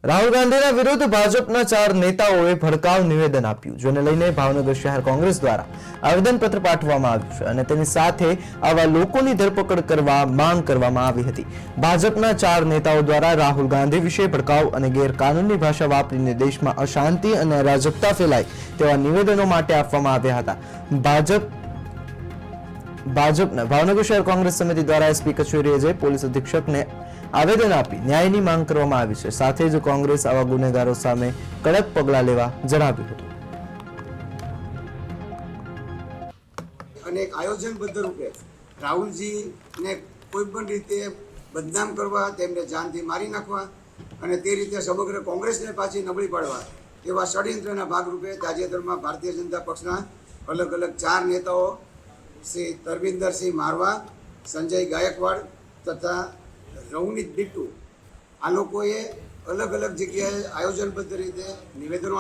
રાહુલ ગાંધીના વિરુદ્ધ ભાજપના 4 નેતાઓએ ભડકાઉ નિવેદન આપ્યું, જેને લઈને ભાવનગર શહેર કોંગ્રેસ દ્વારા આવેદનપત્ર પાઠવવામાં આવ્યું છે અને તેની સાથે આવા લોકોની ધરપકડ કરવા માંગ કરવામાં આવી હતી। ભાજપના 4 નેતાઓ દ્વારા રાહુલ ગાંધી વિશે ભડકાઉ અને ગેરકાનૂની ભાષા વાપરીને દેશમાં અશાંતિ અને અરાજકતા ફેલાય તેવા નિવેદનો માટે આપવામાં આવ્યા હતા। ભાજપના ભાવનગર શહેર કોંગ્રેસ સમિતિ દ્વારા એસપી કચેરીએ જઈ પોલીસ અધિક્ષકને આવેદન આપી ન્યાયની માંગ કરવામાં આવી છે। સાથે જ કોંગ્રેસ આવા ગુનેગારો સામે કડક પગલાં લેવા જણાવ્યું હતું। અને એક આયોજનબદ્ધ રૂપે રાહુલજીને કોઈ પણ રીતે બદનામ કરવા, તેમને જાનથી મારી નાખવા અને તે રીતે સમગ્ર કોંગ્રેસને પાછી નબળી પાડવા એવા ષડયંત્રના ભાગરૂપે તાજેતરમાં ભારતીય જનતા પક્ષના અલગ અલગ 4 નેતાઓ શ્રી તરવિંદરસિંહ મારવા, સંજય ગાયકવાડ તથા રવનીત બિટ્ટુ આ લોકોએ અલગ અલગ જગ્યાએ આયોજનબદ્ધ રીતે નિવેદનો